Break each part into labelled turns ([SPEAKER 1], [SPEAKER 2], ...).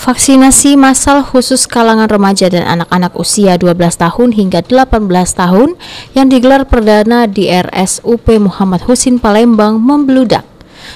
[SPEAKER 1] Vaksinasi massal khusus kalangan remaja dan anak-anak usia 12 tahun hingga 18 tahun yang digelar perdana di RSUP Muhammad Husin Palembang membludak.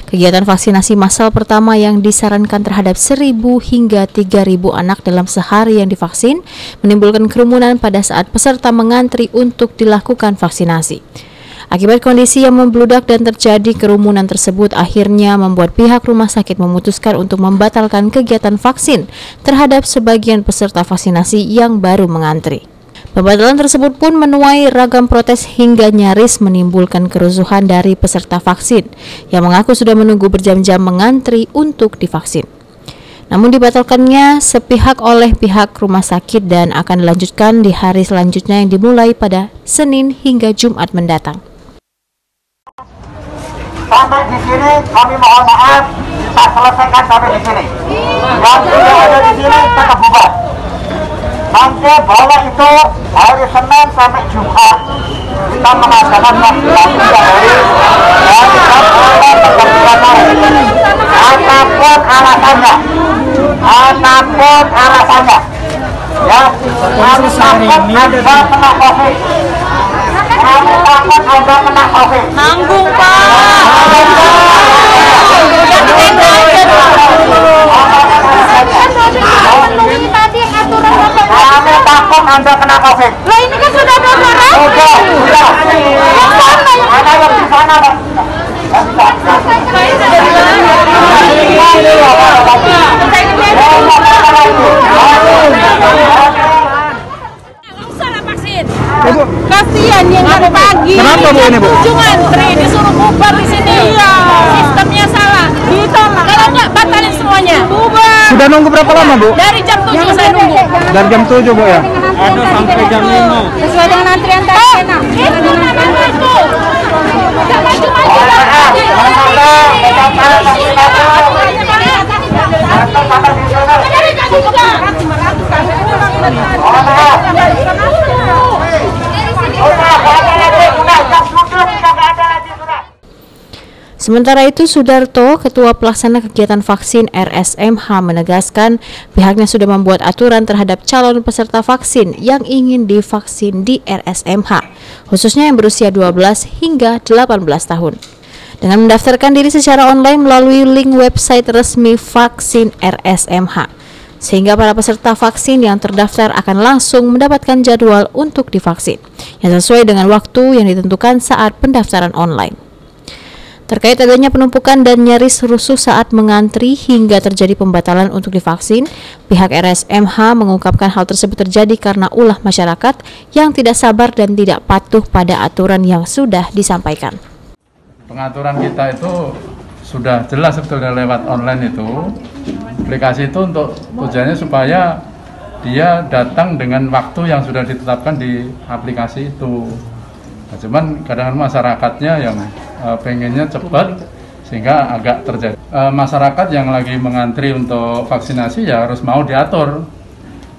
[SPEAKER 1] Kegiatan vaksinasi massal pertama yang disarankan terhadap 1.000 hingga 3.000 anak dalam sehari yang divaksin menimbulkan kerumunan pada saat peserta mengantri untuk dilakukan vaksinasi. Akibat kondisi yang membludak dan terjadi kerumunan tersebut akhirnya membuat pihak rumah sakit memutuskan untuk membatalkan kegiatan vaksin terhadap sebagian peserta vaksinasi yang baru mengantri. Pembatalan tersebut pun menuai ragam protes hingga nyaris menimbulkan kerusuhan dari peserta vaksin yang mengaku sudah menunggu berjam-jam mengantri untuk divaksin. Namun dibatalkannya sepihak oleh pihak rumah sakit dan akan dilanjutkan di hari selanjutnya yang dimulai pada Senin hingga Jumat mendatang.
[SPEAKER 2] Sampai di sini kami mohon maaf, kita selesaikan sampai di sini. Yang tidak ada di sini tetap bubar. Sampai bahwa itu hari Senin sampai Jumat kita mengadakan vaksinasi hari apapun alasannya, ya, kami takut Anda kena COVID. Kami takut Anda kena COVID.
[SPEAKER 3] Nanggung, Pak.
[SPEAKER 2] Kami takut Anda kena COVID.
[SPEAKER 3] Loh, ini kan sudah bergerak.
[SPEAKER 2] Sudah. Ada yang di sana, Pak.
[SPEAKER 3] Kasihan yang dari pagi.
[SPEAKER 4] Kenapa Bu ini Bu?
[SPEAKER 3] Ngantri disuruh bubar di sini. Iya. Sistemnya salah. Ditolak. Kalau enggak batalin semuanya. Bubar.
[SPEAKER 4] Sudah nunggu berapa lama Bu?
[SPEAKER 3] Dari jam 7 saya nunggu.
[SPEAKER 4] Dari jam 7 Bu ya?
[SPEAKER 3] Ada sampai jam 5. Sesuai dengan antrian tadi. Itu namanya itu. Jangan
[SPEAKER 1] Sementara itu, Sudarto, Ketua Pelaksana Kegiatan Vaksin RSMH, menegaskan pihaknya sudah membuat aturan terhadap calon peserta vaksin yang ingin divaksin di RSMH, khususnya yang berusia 12 hingga 18 tahun. Dengan mendaftarkan diri secara online melalui link website resmi vaksin RSMH, sehingga para peserta vaksin yang terdaftar akan langsung mendapatkan jadwal untuk divaksin yang sesuai dengan waktu yang ditentukan saat pendaftaran online. Terkait adanya penumpukan dan nyaris rusuh saat mengantri hingga terjadi pembatalan untuk divaksin, pihak RSMH mengungkapkan hal tersebut terjadi karena ulah masyarakat yang tidak sabar dan tidak patuh pada aturan yang sudah disampaikan.
[SPEAKER 5] Pengaturan kita itu sudah jelas sebetulnya lewat online itu. Aplikasi itu untuk tujuannya supaya dia datang dengan waktu yang sudah ditetapkan di aplikasi itu. Nah, cuman kadang-kadang masyarakatnya yang pengennya cepat sehingga agak terjadi. Masyarakat yang lagi mengantri untuk vaksinasi ya harus mau diatur.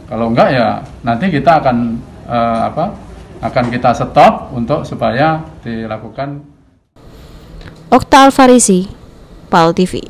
[SPEAKER 5] Kalau enggak ya nanti kita akan kita stop untuk supaya dilakukan.
[SPEAKER 1] Okta Alfarisi, PAL TV.